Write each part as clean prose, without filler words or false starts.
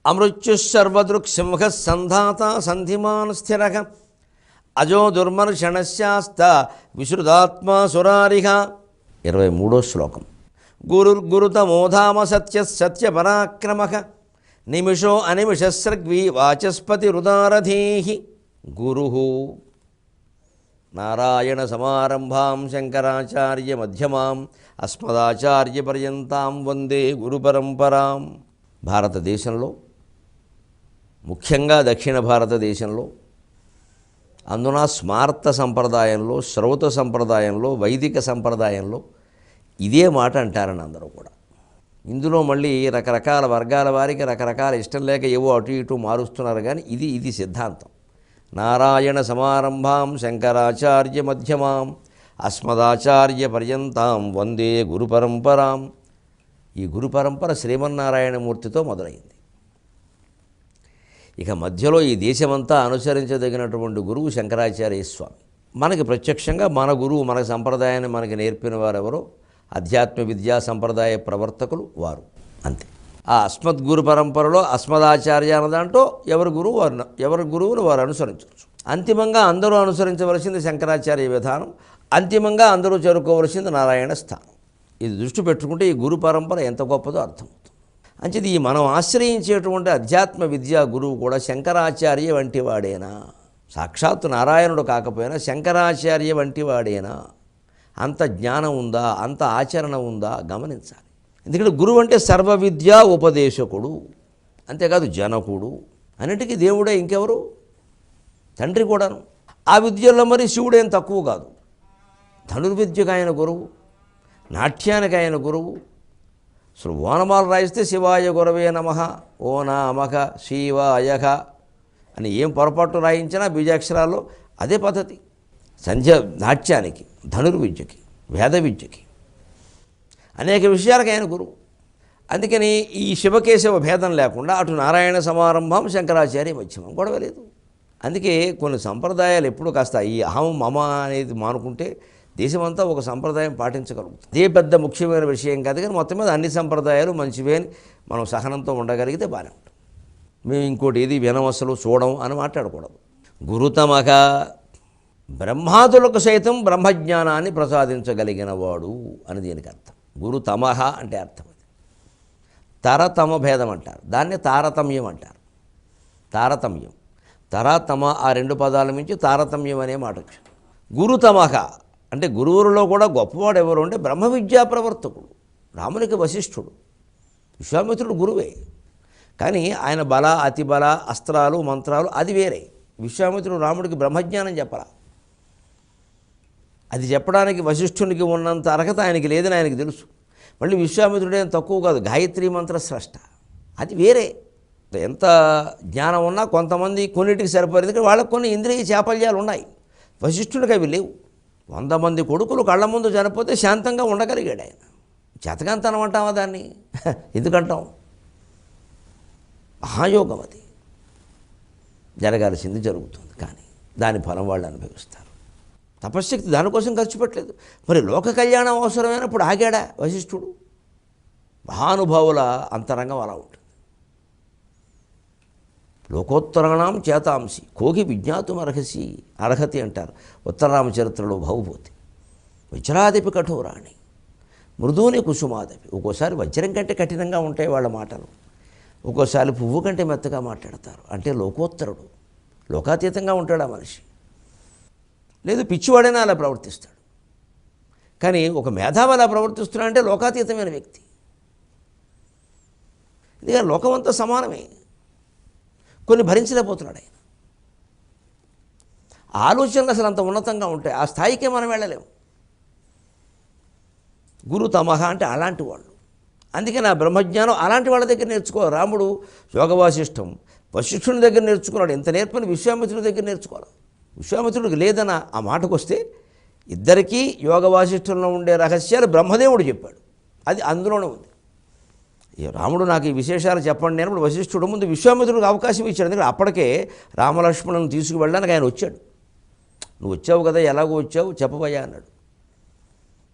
అమృత్యుశర్వదృక్సింహ సంధాత సంధిమాన్ స్థిర అజో దుర్మర్షణశాస్త విశ్రుతాత్మా సురారిహ. 23వ శ్లోకం. గురుర్గురుతమోధామ సత్య సత్యపరాక్రమ నిమిషో అనిమిషస్రగ్వీ వాచస్పతి రుదారధీహి. గురు నారాయణ సమారంభాం శంకరాచార్య మధ్యమాం అస్మదాచార్య పర్యంతాం వందే గురు పరంపరాం. భారతదేశంలో, ముఖ్యంగా దక్షిణ భారతదేశంలో, అందున స్మార్త సంప్రదాయంలో, శ్రౌత సంప్రదాయంలో, వైదిక సంప్రదాయంలో ఇదే మాట అంటారని అందరూ కూడా. ఇందులో మళ్ళీ రకరకాల వర్గాల వారికి రకరకాల ఇష్టం లేక ఏవో అటు ఇటు మారుస్తున్నారు, కానీ ఇది సిద్ధాంతం. నారాయణ సమారంభాం శంకరాచార్య మధ్యమాం అస్మదాచార్య పర్యంతాం వందే గురు పరంపరాం. ఈ గురు పరంపర శ్రీమన్నారాయణమూర్తితో మొదలైంది. ఇక మధ్యలో ఈ దేశమంతా అనుసరించదగినటువంటి గురువు శంకరాచార్య స్వామి. మనకి ప్రత్యక్షంగా మన గురువు, మన సంప్రదాయాన్ని మనకి నేర్పిన వారెవరో అధ్యాత్మ విద్యా సంప్రదాయ ప్రవర్తకులు వారు, అంతే. ఆ అస్మద్గురు పరంపరలో అస్మదాచార్య అన్నదాంట్లో ఎవరి గురువును వారు అనుసరించవచ్చు. అంతిమంగా అందరూ అనుసరించవలసింది శంకరాచార్య విధానం, అంతిమంగా అందరూ చేరుకోవలసింది నారాయణ స్థానం. ఇది దృష్టి పెట్టుకుంటే ఈ గురు పరంపర ఎంత గొప్పదో అర్థమవుతుంది. అంచేది ఈ మనం ఆశ్రయించేటువంటి అధ్యాత్మ విద్యా గురువు కూడా శంకరాచార్య వంటి వాడేనా? సాక్షాత్తు నారాయణుడు కాకపోయినా శంకరాచార్య వంటి వాడేనా? అంత జ్ఞానం ఉందా, అంత ఆచరణ ఉందా గమనించాలి. ఎందుకంటే గురువు అంటే సర్వ విద్యా ఉపదేశకుడు, అంతేకాదు జనకుడు, అన్నిటికీ దేవుడే, ఇంకెవరు? తండ్రి కూడాను. ఆ విద్యల్లో మరి శివుడేం తక్కువ కాదు. ధనుర్విద్యకు ఆయన గురువు, నాట్యానికి ఆయన గురువు. అసలు ఓనమాలు రాయిస్తే శివాయ గురవే నమః, ఓ నామక శివాయక అని ఏం పొరపాటు రాయించినా బీజాక్షరాల్లో అదే పద్ధతి. సంధ్య నాట్యానికి, ధనుర్విద్యకి, వేద విద్యకి, అనేక విషయాలకు ఆయన గురువు. అందుకని ఈ శివకేశవ భేదం లేకుండా అటు నారాయణ సమారంభం శంకరాచార్య మధ్యమం గొడవ లేదు. అందుకే కొన్ని సంప్రదాయాలు ఎప్పుడు కాస్త ఈ అహం మమ అనేది మానుకుంటే దేశమంతా ఒక సంప్రదాయం పాటించగలుగుతుంది. అదే పెద్ద ముఖ్యమైన విషయం కాదు, కానీ మొత్తం మీద అన్ని సంప్రదాయాలు మంచివే అని మనం సహనంతో ఉండగలిగితే బాగానే ఉంటుంది. మేము ఇంకోటి ఏది వినవసలు చూడం అని మాట్లాడకూడదు. గురుతమక బ్రహ్మాదులకు సైతం బ్రహ్మజ్ఞానాన్ని ప్రసాదించగలిగిన వాడు అని దీనికి అర్థం. గురుతమహ అంటే అర్థం అది. తరతమ భేదం అంటారు, దాన్ని తారతమ్యం అంటారు. తారతమ్యం, తరతమ ఆ రెండు పదాల నుంచి తారతమ్యం అనే మాట వచ్చింది. గురుతమహ అంటే గురువులలో కూడా గొప్పవాడు ఎవరు అంటే బ్రహ్మ విద్యా ప్రవర్తకుడు. రామునికి వశిష్ఠుడు, విశ్వామిత్రుడు గురువే, కానీ ఆయన బల అతి బల అస్త్రాలు మంత్రాలు అది వేరే. విశ్వామిత్రుడు రాముడికి బ్రహ్మజ్ఞానం చెప్పరా, అది చెప్పడానికి వశిష్ఠునికి ఉన్నంత అర్హత ఆయనకి లేదని ఆయనకి తెలుసు. మళ్ళీ విశ్వామిత్రుడేం తక్కువ కాదు, గాయత్రీ మంత్ర స్రష్ట, అది వేరే. ఎంత జ్ఞానం ఉన్నా కొంతమంది కొన్నిటికి సరిపోలేదు, ఎందుకంటే వాళ్ళకు కొన్ని ఇంద్రియ చాపల్యాలు ఉన్నాయి. వశిష్ఠుడికి అవి లేవు. 100 మంది కొడుకులు కళ్ళ ముందు చనిపోతే శాంతంగా ఉండగలిగాడు ఆయన. చేతకాంతనం అంటామా దాన్ని? ఎందుకంటాం? మహాయోగం అది. జరగాల్సింది జరుగుతుంది, కానీ దాని ఫలం వాళ్ళు అనుభవిస్తారు. తపశ్శక్తి దానికోసం ఖర్చు పెట్టలేదు. మరి లోక కళ్యాణం అవసరమైనప్పుడు ఆగాడా వశిష్ఠుడు? మహానుభావుల అంతరంగం అలా ఉంటుంది. లోకోత్తరాణం చేతాంసి కోకి విజ్ఞాతం అర్హతి అంటారు ఉత్తరరామచరిత్రలో భవభూతి. వజ్రాదిపి కఠోరాణి మృదూని కుసుమాదపి. ఒక్కోసారి వజ్రం కంటే కఠినంగా ఉంటాయి వాళ్ళ మాటలు, ఒక్కోసారి పువ్వు కంటే మెత్తగా మాట్లాడతారు. అంటే లోకోత్తరుడు, లోకాతీతంగా ఉంటాడు ఆ మనిషి. లేదు పిచ్చివాడైనా అలా ప్రవర్తిస్తాడు, కానీ ఒక మేధావి అలా ప్రవర్తిస్తున్నాడంటే లోకాతీతమైన వ్యక్తి. ఎందుకంటే లోకమంతా సమానమే, కొన్ని భరించలేకపోతున్నాడు ఆయన. ఆలోచనలు అసలు అంత ఉన్నతంగా ఉంటాయి, ఆ స్థాయికే మనం వెళ్ళలేము. గురు తమహ అంటే అలాంటి వాళ్ళు. అందుకని ఆ బ్రహ్మజ్ఞానం అలాంటి వాళ్ళ దగ్గర నేర్చుకోవాలి. రాముడు యోగ వాసిష్టం వశిష్ఠుని దగ్గర నేర్చుకున్నాడు, ఇంత నేర్పని విశ్వామిత్రుడి దగ్గర నేర్చుకోవాలి. విశ్వామిత్రుడికి లేదన్న ఆ మాటకు వస్తే ఇద్దరికీ యోగ వాసిష్టంలో ఉండే రహస్యాలు బ్రహ్మదేవుడు చెప్పాడు, అది అందులోనే ఉంది. రాముడు నాకు ఈ విశేషాలు చెప్పండి అన్నప్పుడు వశిష్ఠుడు ముందు విశ్వామిత్రుడికి అవకాశం ఇచ్చాడు. ఎందుకంటే అప్పటికే రామలక్ష్మణులను తీసుకువెళ్ళడానికి ఆయన వచ్చాడు. నువ్వు వచ్చావు కదా, ఎలాగో వచ్చావు చెప్పబోయా అన్నాడు.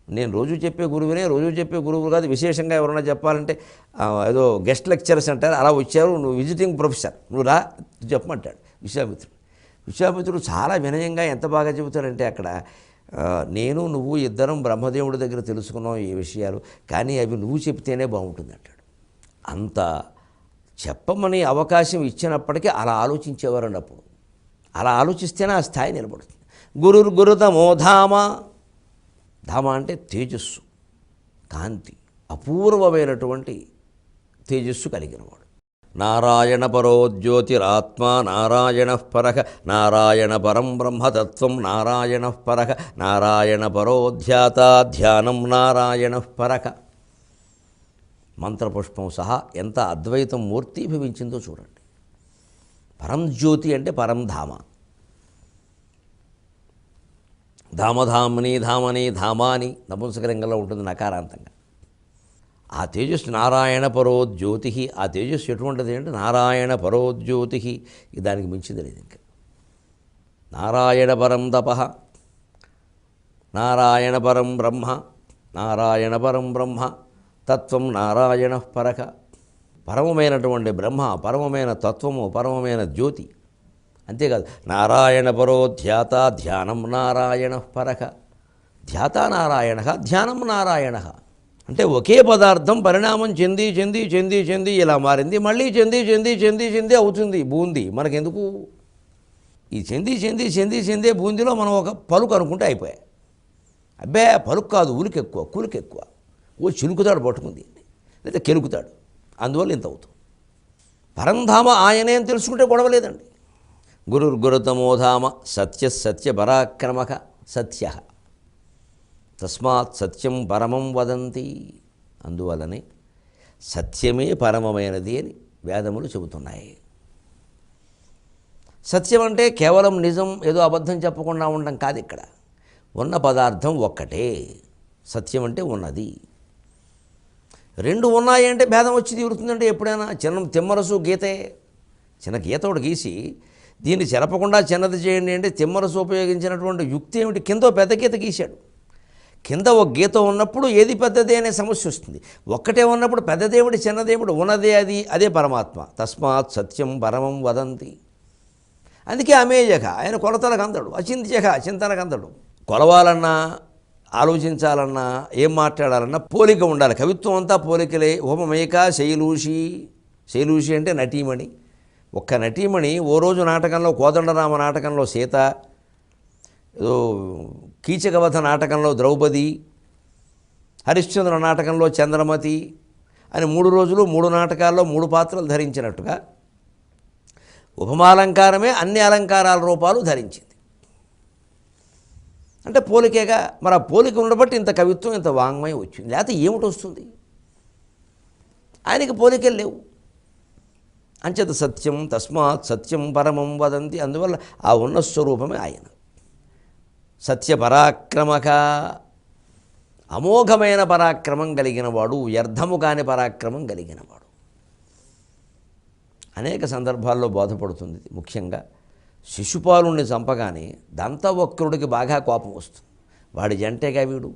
నేను రోజు చెప్పే గురువునే, రోజు చెప్పే గురువు కాదు, విశేషంగా ఎవరైనా చెప్పాలంటే ఏదో గెస్ట్ లెక్చరర్స్ అంటారు, అలా వచ్చారు, నువ్వు విజిటింగ్ ప్రొఫెసర్, నువ్వు రా చెప్పమంటాడు విశ్వామిత్రుడు. విశ్వామిత్రుడు చాలా వినయంగా ఎంత బాగా చెబుతాడంటే అక్కడ, నేను నువ్వు ఇద్దరం బ్రహ్మదేవుడి దగ్గర తెలుసుకున్నాం ఈ విషయాలు, కానీ అవి నువ్వు చెప్తేనే బాగుంటుంది అంటాడు. అంత చెప్పమని అవకాశం ఇచ్చినప్పటికీ అలా ఆలోచించేవారు అన్నప్పుడు, అలా ఆలోచిస్తేనే ఆ స్థాయి నిలబడుతుంది. గురుతమో ధామ, ధామ అంటే తేజస్సు, కాంతి, అపూర్వమైనటువంటి తేజస్సు కలిగినవాడు. నారాయణ పరో జ్యోతిరాత్మా నారాయణ పరః, నారాయణ పరం బ్రహ్మతత్వం నారాయణ పరః, నారాయణ పరో ధ్యాత ధ్యానం నారాయణ పరః. మంత్రపుష్పం సహా ఎంత అద్వైతం మూర్తీభవించిందో చూడండి. పరం జ్యోతి అంటే పరం ధామ, ధామధామని ధామని ధామాని నపుంసకలింగంలో ఉంటుంది నకారాంతంగా. ఆ తేజస్సు నారాయణ పరోజ్యోతి, ఆ తేజస్సు ఎటువంటిది అంటే నారాయణ పరోజ్యోతి, దానికి మించింది లేదు ఇంకా. నారాయణ పరం తపః, నారాయణ పరం బ్రహ్మ, నారాయణ పరం బ్రహ్మ తత్వం నారాయణ పరః. పరమమైనటువంటి బ్రహ్మ, పరమమైన తత్వము, పరమమైన జ్యోతి. అంతేకాదు నారాయణ పరో ధ్యాత ధ్యానం నారాయణ పరః, ధ్యాత నారాయణ ధ్యానం నారాయణ. అంటే ఒకే పదార్థం పరిణామం చెంది చెంది చెంది చెంది ఇలా మారింది, మళ్ళీ చెంది చెంది చెంది చెంది అవుతుంది బూందీ. మనకెందుకు ఈ చెంది చెంది చెంది చెందే బూందీలో మనం ఒక పలుకు అనుకుంటే అయిపోయాయి. అబ్బే పలుకు కాదు, ఉలికి ఎక్కువ, కూలికి ఎక్కువ. ఓ చిలుకుతాడు పట్టుకుంది, లేదా కెలుకుతాడు, అందువల్ల ఇంత అవుతుంది. పరంధామ ఆయనే అని తెలుసుకుంటే గొడవలేదండి. గురుతమోధామ సత్య సత్య పరాక్రమక సత్య, తస్మాత్ సత్యం పరమం వదంతి. అందువలనే సత్యమే పరమమైనది అని వేదములు చెబుతున్నాయి. సత్యం అంటే కేవలం నిజం, ఏదో అబద్ధం చెప్పకుండా ఉండడం కాదు. ఇక్కడ ఉన్న పదార్థం ఒక్కటే. సత్యం అంటే ఉన్నది. రెండు ఉన్నాయి అంటే భేదం వచ్చి తీరుతుందంటే ఎప్పుడైనా. చిన్న తిమ్మరసు గీతే, చిన్న గీత ఒకటి గీసి దీన్ని చెరపకుండా చిన్నది చేయండి అంటే తిమ్మరసు ఉపయోగించినటువంటి యుక్తి ఏమిటి? కింద పెద్ద గీత గీశాడు. కింద ఒక గీత ఉన్నప్పుడు ఏది పెద్దది అనే సమస్య వస్తుంది. ఒక్కటే ఉన్నప్పుడు పెద్దదేవుడి చిన్నదేవుడు ఉన్నదే, అదే పరమాత్మ. తస్మాత్ సత్యం పరమం వదంతి. అందుకే అమేజక, ఆయన కొలతలకు అందడు, అచింత్యక చింతనకు అందడు. కొలవాలన్నా ఆలోచించాలన్నా ఏం మాట్లాడాలన్నా పోలిక ఉండాలి. కవిత్వం అంతా పోలికలే. ఉపమేక శైలూషి, శైలూషి అంటే నటీమణి. ఒక్క నటీమణి ఓ రోజు నాటకంలో, కోదండరామ నాటకంలో సీత, ఏదో కీచకవధ నాటకంలో ద్రౌపది, హరిశ్చంద్ర నాటకంలో చంద్రమతి అని 3 రోజులు 3 నాటకాల్లో 3 పాత్రలు ధరించినట్టుగా ఉపమాలంకారమే అన్ని అలంకారాల రూపాలు ధరించింది. అంటే పోలికేగా. మరి ఆ పోలిక ఉండబట్టి ఇంత కవిత్వం, ఇంత వాంగ్మయం వచ్చింది. లేకపోతే ఏమిటి వస్తుంది? ఆయనకి పోలికలు లేవు. అంచేత సత్యం, తస్మాత్ సత్యం పరమం వదంతి. అందువల్ల ఆ ఉన్న స్వరూపమే ఆయన. సత్య పరాక్రమక, అమోఘమైన పరాక్రమం కలిగినవాడు, వ్యర్థము కాని పరాక్రమం కలిగినవాడు. అనేక సందర్భాల్లో బోధపడుతుంది. ముఖ్యంగా శిశుపాలుణ్ణి చంపగానే దంతవక్రుడికి బాగా కోపం వస్తుంది. వాడి జంటేగా వీడు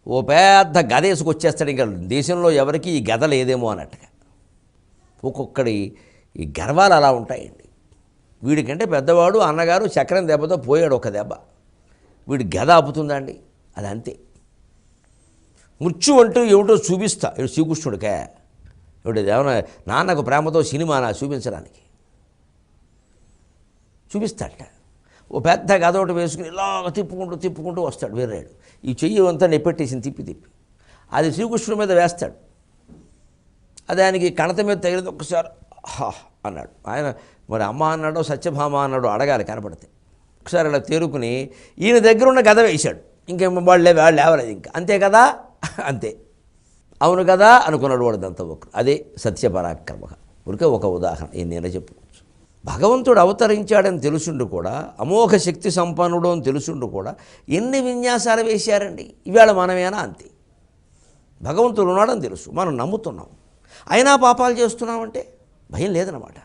ఓ పెద్ద గద వేసుకొచ్చేస్తాడు. ఇంకా దేశంలో ఎవరికి ఈ గద లేదేమో అన్నట్టుగా. ఒక్కొక్కడి ఈ గర్వాలు అలా ఉంటాయండి. వీడికంటే పెద్దవాడు అన్నగారు చక్రం దెబ్బతో పోయాడు, ఒక దెబ్బ. వీడి గద ఆపుతుందండి, అది అంతే. మృత్యు అంటూ ఏమిటో చూపిస్తా, ఇటు శ్రీకృష్ణుడికే ఏమిటి ఏమన్నా నాన్నకు ప్రేమతో సినిమా చూపించడానికి చూపిస్తాడట. ఓ పెద్ద గద ఒకటి వేసుకుని ఇలాగ తిప్పుకుంటూ తిప్పుకుంటూ వస్తాడు వీర్రాయుడు. ఈ చెయ్యి అంతా నెప్పెట్టేసింది తిప్పి తిప్పి. అది శ్రీకృష్ణుడి మీద వేస్తాడు. అది ఆయనకి కణత మీద తగిలింది. ఒక్కసారి హా అన్నాడు. ఆయన మరి అమ్మ అన్నాడో సత్యభామ అన్నాడో అడగాలి కనపడితే. ఒకసారి అలా తేరుకుని ఈయన దగ్గర ఉన్న గద వేశాడు. ఇంకేం వాళ్ళు లేవలేదు ఇంకా. అంతే కదా, అంతే, అవును కదా అనుకున్నాడు వాడు దంతవక్రుడు. అదే సత్యపరాక్రమ. ఉరికే ఒక ఉదాహరణ నేను చెప్పుకోవచ్చు. భగవంతుడు అవతరించాడని తెలుసుండు కూడా, అమోఘ శక్తి సంపన్నుడు అని తెలుసుండు కూడా ఎన్ని విన్యాసాలు వేశారండి. ఇవాళ మనమేనా అంతే. భగవంతుడు ఉన్నాడని తెలుసు, మనం నమ్ముతున్నాం, అయినా పాపాలు చేస్తున్నామంటే భయం లేదన్నమాట.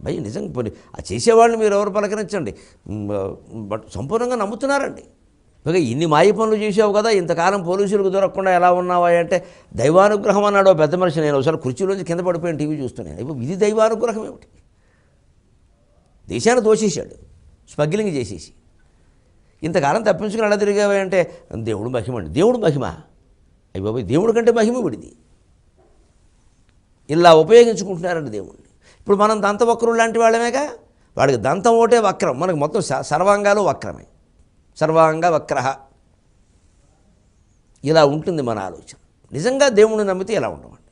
భయం నిజంగా ఆ చేసేవాళ్ళని మీరు ఎవరు పలకరించండి, బట్ సంపూర్ణంగా నమ్ముతున్నారండి. పైగా ఇన్ని మాయ పనులు చేసావు కదా, ఇంతకాలం పోలీసులకు దొరకకుండా ఎలా ఉన్నావా అంటే దైవానుగ్రహం అన్నాడు పెద్ద మనిషి. నేను ఒకసారి కుర్చీలోంచి కింద పడిపోయాను టీవీ చూస్తున్నాను. ఇప్పుడు ఇది దైవానుగ్రహం ఏమిటి? దేశాన్ని దోషేశాడు స్మగ్లింగ్ చేసేసి. ఇంతకాలం తప్పించుకుని ఎలా తిరిగావా అంటే దేవుడు మహిమ అండి. దేవుడు మహిమ అయ్యి బాబు, దేవుడి కంటే మహిమ విడిది. ఇలా ఉపయోగించుకుంటున్నారండి దేవుణ్ణి. ఇప్పుడు మనం దంతవక్రులు లాంటి వాళ్ళమేగా. వాడికి దంతం ఒకటే వక్రం, మనకు మొత్తం సర్వాంగాలు వక్రమే. సర్వాంగ వక్ర. ఇలా ఉంటుంది మన ఆలోచన. నిజంగా దేవుణ్ణి నమ్మితే ఇలా ఉండమండి.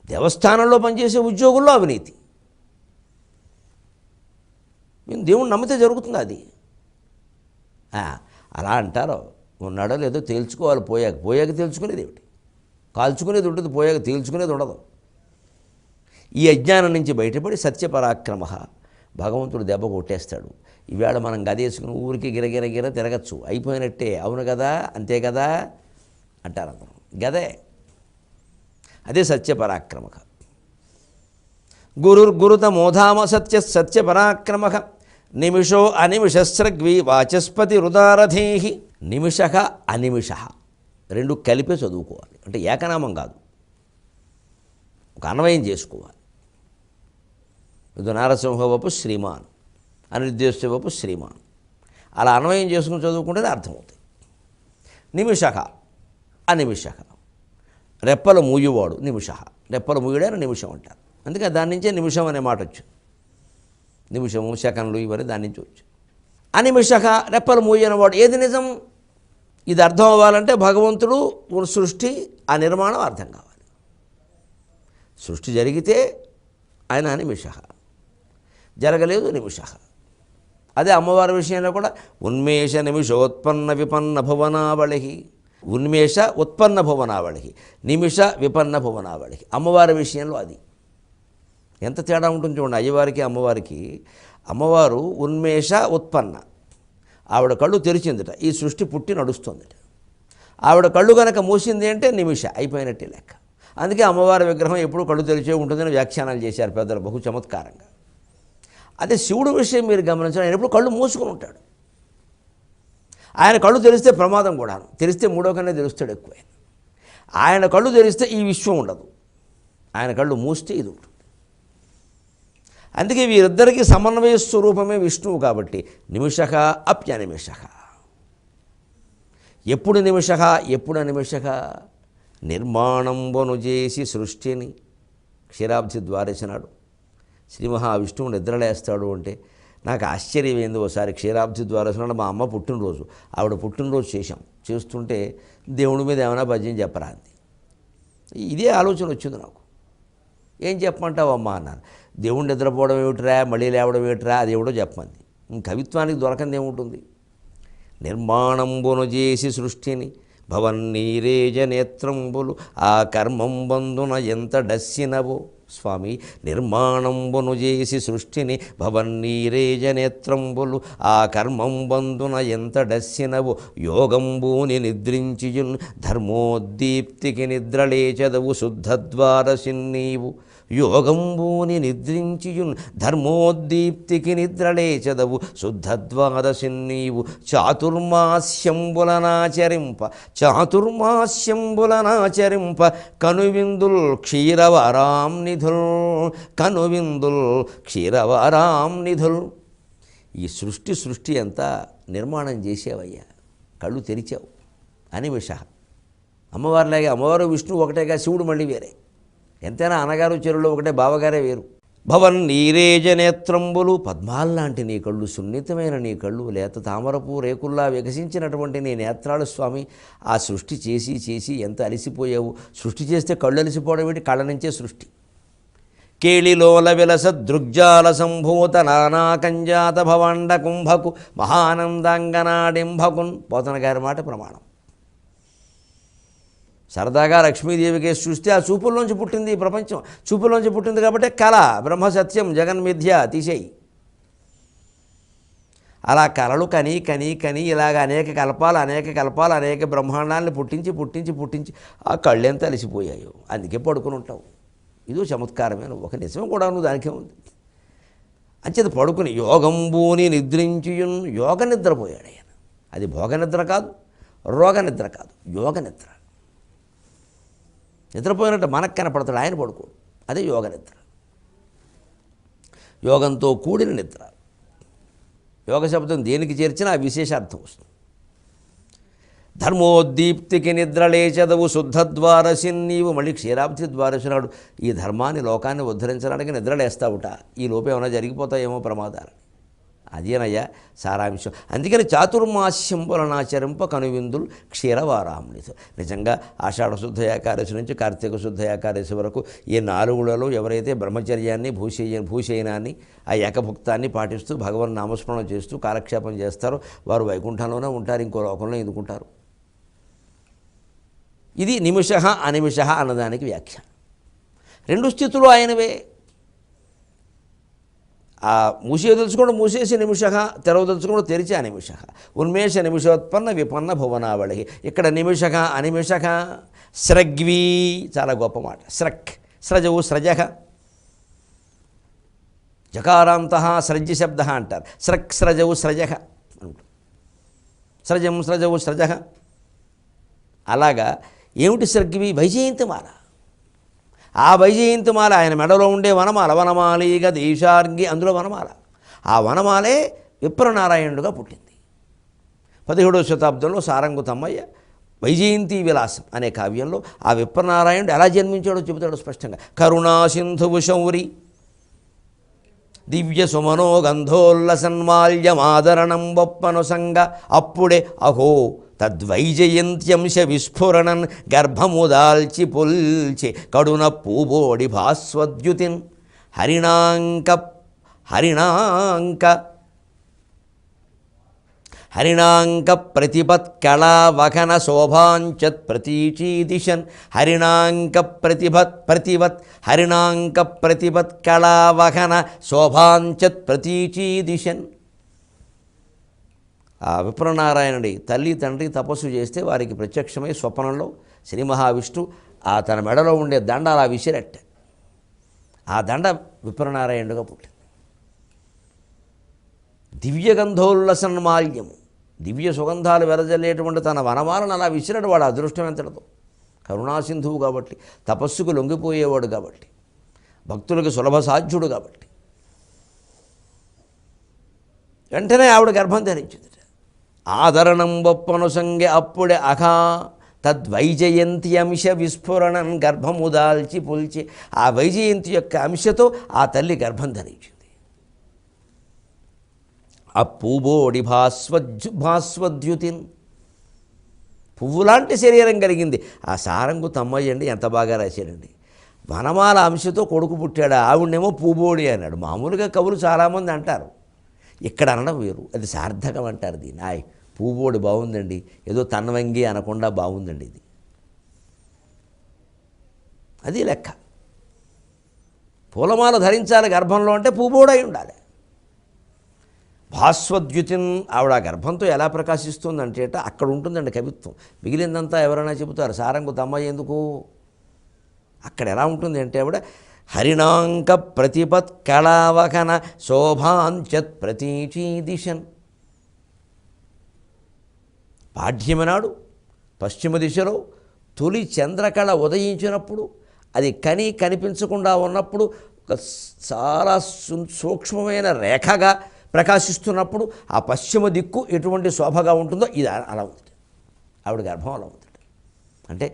దేవస్థానంలో పనిచేసే ఉద్యోగుల్లో అవినీతి. మేము దేవుణ్ణి నమ్మితే జరుగుతుంది అది. అలా అంటారో ఉన్నాడో లేదో తేల్చుకోవాలి. పోయాక తేల్చుకునేది ఏమిటి? కాల్చుకునేది ఉంటుంది, పోయాక తేల్చుకునేది ఉండదు. ఈ అజ్ఞానం నుంచి బయటపడి సత్యపరాక్రమ భగవంతుడు దెబ్బ కొట్టేస్తాడు. ఈవేళ మనం గదేసుకుని ఊరికి గిరగిర తిరగచ్చు, అయిపోయినట్టే. అవును కదా, అంతే కదా అంటారు అందరూ. గదే, అదే సత్యపరాక్రమ. గురుర్గురుతమోధామ సత్యపరాక్రమ నిమిషో అనిమిషస్రగ్వి వాచస్పతి రుదారథేహి. నిమిష అనిమిష రెండు కలిపి చదువుకోవాలి. అంటే ఏకనామం కాదు, ఒక అన్వయం చేసుకోవాలి. ఇది నారసింహవపు శ్రీమాన్, అనిర్దేశవపు శ్రీమాన్, అలా అన్వయం చేసుకుని చదువుకుంటేనే అర్థమవుతాయి. నిమిష అనిమిష, రెప్పల మూయువాడు నిమిష. రెప్పల మూయుడైన నిమిషం అంటారు. అందుకే దాని నుంచే నిమిషం అనే మాట వచ్చు. నిమిషము, సెకండ్లు ఇవన్నీ దాని నుంచి వచ్చు. అనిమిష రెప్పల మూయన వాడు. ఏది నిజం? ఇది అర్థం అవ్వాలంటే భగవంతుడు సృష్టి, ఆ నిర్మాణం అర్థం కావాలి. సృష్టి జరిగితే ఆయన అనిమిష, జరగలేదు నిమిష. అదే అమ్మవారి విషయంలో కూడా ఉన్మేష నిమిషోత్పన్న విపన్న భువనావళి. ఉన్మేష ఉత్పన్న భువనావళి, నిమిష విపన్న భువనావళి. అమ్మవారి విషయంలో అది ఎంత తేడా ఉంటుంది చూడండి. అయ్యవారికి అమ్మవారికి. అమ్మవారు ఉన్మేష ఉత్పన్న, ఆవిడ కళ్ళు తెరిచిందిట, ఈ సృష్టి పుట్టి నడుస్తుందిట. ఆవిడ కళ్ళు కనుక మూసింది అంటే నిమిష, అయిపోయినట్టే లెక్క. అందుకే అమ్మవారి విగ్రహం ఎప్పుడూ కళ్ళు తెరిచే ఉంటుందని వ్యాఖ్యానాలు చేశారు పెద్దలు బహు చమత్కారంగా. అదే శివుడు విషయం మీరు గమనించాలి, ఆయన ఎప్పుడు కళ్ళు మూసుకుని ఉంటాడు. ఆయన కళ్ళు తెరిస్తే ప్రమాదం కూడా, తెరిస్తే మూడో కన్నా తెరుస్తాడు ఎక్కువ. ఆయన కళ్ళు తెరిస్తే ఈ విశ్వం ఉండదు, ఆయన కళ్ళు మూస్తే ఇది ఉంటుంది. అందుకే వీరిద్దరికీ సమన్వయ స్వరూపమే విష్ణువు. కాబట్టి నిమిష అప్యనిమిష. ఎప్పుడు నిమిష ఎప్పుడు అనిమిష? నిర్మాణంబను చేసి సృష్టిని క్షీరాబ్ది ద్వారేసినాడు. శ్రీ మహావిష్ణువు నిద్రలేస్తాడు అంటే నాకు ఆశ్చర్యం ఏంది. ఒకసారి క్షీరాబ్ది ద్వారేసినాడు, మా అమ్మ పుట్టినరోజు, ఆవిడ పుట్టినరోజు చేస్తుంటే దేవుడి మీద ఏమైనా భజన చెప్పరా అంది. ఇదే ఆలోచన వచ్చింది నాకు. ఏం చెప్పమంటావు అమ్మా అన్నాను. దేవుడు నిద్రపోవడం ఏమిటిరా, మళ్ళీ లేవడం ఏమిటిరా, అది ఎవడో చెప్పమంది. కవిత్వానికి దొరకంది ఏముంటుంది? నిర్మాణంబును చేసి సృష్టిని భవన్నీరేజ నేత్రంబులు ఆ కర్మం బంధున ఎంత డస్సినవో. స్వామి, నిర్మాణంబును చేసి సృష్టిని భవన్నీరేజ నేత్రంబులు ఆ కర్మం బంధున ఎంత డస్సినవో. యోగంబూని నిద్రించియున్ ధర్మోద్దీప్తికి నిద్రలేచదవు శుద్ధద్వారసిన్నీవు. యోగంబూని నిద్రించియున్ ధర్మోద్దీప్తికి నిద్రలేచదవు శుద్ధద్వాదశిన్నీవు. చాతుర్మాస్యంబులనాచరింప కనువిందుల్ క్షీరవరాం నిధుల్. ఈ సృష్టి అంతా నిర్మాణం చేసేవయ్యా, కళ్ళు తెరిచావు. అనిమిష. అమ్మవారిలాగే, అమ్మవారు విష్ణువు ఒకటేగా, శివుడు మళ్ళీ వేరే. ఎంతైనా అన్నగారు చెరువులో ఒకటే, బావగారే వేరు. భవన్ నీరేజ నేత్రంబులు, పద్మాల్లాంటి నీ కళ్ళు, సున్నితమైన నీ కళ్ళు, లేత తామరపు రేకుల్లా వికసించినటువంటి నీ నేత్రాలు స్వామి. ఆ సృష్టి చేసి ఎంత అలిసిపోయావు. సృష్టి చేస్తే కళ్ళు అలిసిపోవడం ఏంటి? కళ్ళ నుంచే సృష్టి. కేళిలోల విలస దృగ్జాల సంభూత నానాకంజాత భవాండ కుంభకు మహానందాంగనాడింభకున్. పోతన గారి మాట ప్రమాణం. సరదాగా లక్ష్మీదేవికి చూస్తే ఆ చూపుల్లోంచి పుట్టింది ఈ ప్రపంచం. చూపుల్లోంచి పుట్టింది కాబట్టి కళ, బ్రహ్మ సత్యం, జగన్మిథ్య తీసేయి. అలా కళలు కని ఇలాగ అనేక కల్పాలు అనేక బ్రహ్మాండాలను పుట్టించి ఆ కళ్ళెంత అలిసిపోయాయో. అందుకే పడుకుని ఉంటావు. ఇదో చమత్కారమైన ఒక నిజం కూడా, నువ్వు దానికే ఉంది. అంచేత పడుకుని యోగంబూని నిద్రించియున్, యోగ నిద్రపోయాడు ఆయన. అది భోగ నిద్ర కాదు, రోగ నిద్ర కాదు, యోగ నిద్ర. నిద్రపోయినట్టు మనకు కనపడతాడు, ఆయన పడుకోడు. అదే యోగ నిద్ర, యోగంతో కూడిన నిద్ర. యోగ శబ్దం దేనికి చేర్చినా ఆ విశేషార్థం వస్తుంది. ధర్మోద్దీప్తికి నిద్రలేచదవు శుద్ధద్వారసి, నీవు మళ్ళీ క్షీరాబ్ది ద్వారసినాడు. ఈ ధర్మాన్ని లోకాన్ని ఉద్ధరించడానికి నిద్రలేస్తావుట, ఈ లోపే ఏమైనా జరిగిపోతాయేమో ప్రమాదాలు. అదేనయ్యా సారాంశం. అందుకని చాతుర్మాస్యంబులనాచరింప కనువిందులు క్షీరవారామునితో. నిజంగా ఆషాఢశుద్ధ ఏకాదశి నుంచి కార్తీక శుద్ధ ఏకాదశి వరకు ఈ 4 ఎవరైతే బ్రహ్మచర్యాన్ని భూశయనాన్ని ఆ ఏకభుక్తాన్ని పాటిస్తూ భగవన్ నామస్మరణ చేస్తూ కాలక్షేపం చేస్తారో వారు వైకుంఠంలోనే ఉంటారు, ఇంకో లోకంలో ఎందుకుంటారు. ఇది నిమిష అనిమిష అన్నదానికి వ్యాఖ్యానం. 2 స్థితులు ఆయనవే. ఆ మూసేదలుచుకోండి మూసేసి నిమిష, తెరవదలుచుకోండి తెరిచి అనిమిష. ఉన్మేష నిమిషోత్పన్న విపన్న భువనావళి. ఇక్కడ నిమిష అనిమిష. స్రగ్వీ చాలా గొప్ప మాట. స్రక్ స్రజవు స్రజ, జకారాంత స్రజ్య శబ్ద అంటారు. స్రక్ స్రజవు స్రజ అంటారు. స్రజం స్రజవు స్రజ. అలాగా ఏమిటి స్రగ్వి? వైజయంతిమాల. ఆ వైజయంతిమాల ఆయన మెడలో ఉండే వనమాల, వనమాలీగ దేశార్గి, అందులో వనమాల. ఆ వనమాలే విప్రనారాయణుడుగా పుట్టింది. 17వ శతాబ్దంలో సారంగు తమ్మయ్య వైజయంతి విలాసం అనే కావ్యంలో ఆ విప్రనారాయణుడు ఎలా జన్మించాడో చెబుతాడు స్పష్టంగా. కరుణాసింధువు శౌరి దివ్య సుమనో గంధోల్లసన్మాల్యమాదరణం బొప్పను సంగ, అప్పుడే అహో తద్వైజయంత్యంశ విస్ఫురణన్ గర్భముదాల్చి పొల్చి కడున పూబోడి భాస్వద్యుతిన్ హరిణాంక ప్రతిపత్కళావఖన శోభాంచత్ ప్రతీచీదిశన్. హరిణాంక ప్రతిపత్కళావఖన శోభాంచత్ ప్రతీచీదిశన్. ఆ విప్రనారాయణుడి తల్లి తండ్రి తపస్సు చేస్తే వారికి ప్రత్యక్షమై స్వప్నంలో శ్రీ మహావిష్ణు ఆ తన మెడలో ఉండే దండ అలా విసిరట్ట. ఆ దండ విప్రనారాయణుడుగా పుట్టింది. దివ్యగంధోల్లసన్మాల్యము, దివ్య సుగంధాలు వెదజల్లేటువంటి తన వనమాలను అలా విసిరడు. వాడు అదృష్టం ఎంతటిదో. కరుణాసింధువు కాబట్టి, తపస్సుకు లొంగిపోయేవాడు కాబట్టి, భక్తులకు సులభ సాధ్యుడు కాబట్టి వెంటనే ఆవిడ గర్భం ధరించింది. ఆదరణం బొప్పను సంగే అప్పుడే అఖా తద్వైజయంతి అంశ విస్ఫురణం గర్భముదాల్చి పుల్చి. ఆ వైజయంతి యొక్క అంశతో ఆ తల్లి గర్భం ధరించింది. ఆ పూబోడి భాస్వద్యుతిన్, పువ్వులాంటి శరీరం కలిగింది. ఆ సారంగు తమ్మయ్య అండి ఎంత బాగా రాశాడండి. వనమాల అంశతో కొడుకు పుట్టాడు, ఆవిడనేమో పూబోడి అన్నాడు. మామూలుగా కవులు చాలామంది అంటారు, ఇక్కడ అనడం వేరు, అది సార్థకం అంటారు దీన్ని. పూబోడి బాగుందండి, ఏదో తన్వంగి అనకుండా బాగుందండి ఇది, అది లెక్క. పూలమాల ధరించాలి గర్భంలో అంటే పూబోడై ఉండాలి. భాస్వద్యుతిన్, ఆవిడ గర్భంతో ఎలా ప్రకాశిస్తుందంటే అక్కడ ఉంటుందండి కవిత్వం. మిగిలిందంతా ఎవరైనా చెబుతారు. సారంగు తమ్మయ్య ఎందుకు, అక్కడ ఎలా ఉంటుంది అంటే ఆవిడ హరిణాంక ప్రతిపత్కళావఖన శోభాంచత్ ప్రతీచీదిశన్. పాఠ్యమనాడు పశ్చిమ దిశలో తొలి చంద్రకళ ఉదయించినప్పుడు, అది కనిపించకుండా ఉన్నప్పుడు ఒక చాలా సూక్ష్మమైన రేఖగా ప్రకాశిస్తున్నప్పుడు ఆ పశ్చిమ దిక్కు ఎటువంటి శోభగా ఉంటుందో ఇది అలా ఉంది. ఆవిడ గర్భం అలా ఉంది. అంటే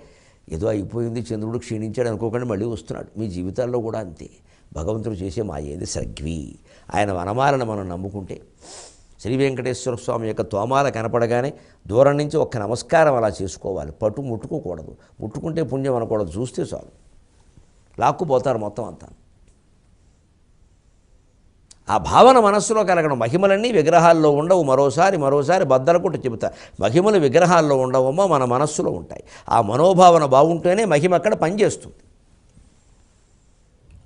ఏదో అయిపోయింది, చంద్రుడు క్షీణించాడు అనుకోకుండా మళ్ళీ వస్తున్నాడు. మీ జీవితాల్లో కూడా అంతే. భగవంతుడు చేసే మాయేది సగ్వి. ఆయన వనమాలను మనం నమ్ముకుంటే, శ్రీ వెంకటేశ్వర స్వామి యొక్క తోమాల కనపడగానే దూరం నుంచి ఒక్క నమస్కారం అలా చేసుకోవాలి. పట్టు ముట్టుకోకూడదు, ముట్టుకుంటే పుణ్యం అనకూడదు, చూస్తే చాలు, లాక్కుపోతారు మొత్తం అంతా. ఆ భావన మనస్సులో కలగడం. మహిమలన్నీ విగ్రహాల్లో ఉండవు. మరోసారి బద్దలకొట్టు చెబుతా, మహిమలు విగ్రహాల్లో ఉండవమ్మా, మన మనస్సులో ఉంటాయి. ఆ మనోభావన బాగుంటేనే మహిమ అక్కడ పనిచేస్తుంది.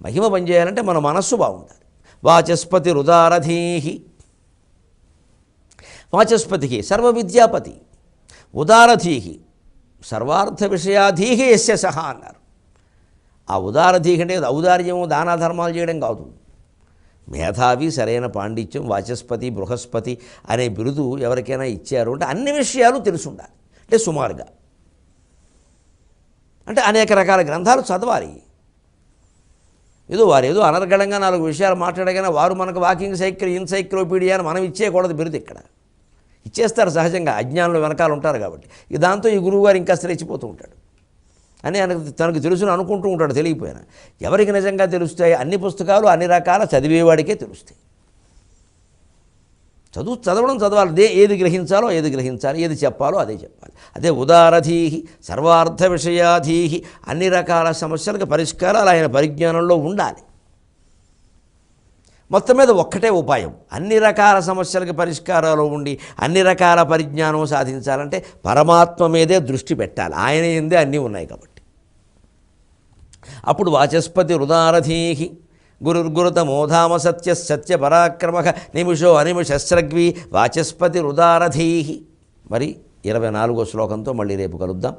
మహిమ పనిచేయాలంటే మన మనస్సు బాగుండాలి. వాచస్పతి రుదారధీహి, వాచస్పతికి సర్వ విద్యాపతి, ఉదారధీహి సర్వార్థ విషయాధీహి యస్య సహ అన్నారు. ఆ ఉదారధీహి అంటే ఔదార్యము దానాధర్మాలు చేయడం కాదు. మేధావి, సరైన పాండిత్యం, వాచస్పతి, బృహస్పతి అనే బిరుదు ఎవరికైనా ఇచ్చారు అంటే అన్ని విషయాలు తెలిసి ఉండాలి. అంటే సుమారుగా అంటే అనేక రకాల గ్రంథాలు చదవాలి. వారు ఏదో అనర్గళంగా 4 విషయాలు మాట్లాడగానే వారు మనకు వాకింగ్ ఎన్సైక్లోపీడియా అని మనం ఇచ్చేయకూడదు బిరుదు. ఇక్కడ ఇచ్చేస్తారు సహజంగా, అజ్ఞానులు వెనకాల ఉంటారు కాబట్టి. దాంతో ఈ గురువుగారు ఇంకా రెచ్చిపోతూ ఉంటాడు అని తనకు తెలుసుని అనుకుంటూ ఉంటాడు తెలియపోయినా. ఎవరికి నిజంగా తెలుస్తాయి? అన్ని పుస్తకాలు అన్ని రకాల చదివేవాడికే తెలుస్తాయి. చదవాలి. ఏది గ్రహించాలో ఏది గ్రహించాలి, ఏది చెప్పాలో అదే చెప్పాలి. అదే ఉదారధీహి సర్వార్థ విషయాధీహి, అన్ని రకాల సమస్యలకు పరిష్కారాలు ఆయన పరిజ్ఞానంలో ఉండాలి. మొత్తం మీద ఒక్కటే ఉపాయం, అన్ని రకాల సమస్యలకు పరిష్కారాలు ఉండి అన్ని రకాల పరిజ్ఞానం సాధించాలంటే పరమాత్మ మీదే దృష్టి పెట్టాలి. ఆయన ఎందే అన్నీ ఉన్నాయి కాబట్టి. అప్పుడు వాచస్పతి ఉదారధీహి గురుర్గురుతమోధామ సత్య పరాక్రమ నిమిషో అనిమిషస్రగ్వి వాచస్పతి ఉదారధీహి. మరి 24వ శ్లోకంతో మళ్ళీ రేపు కలుద్దాం.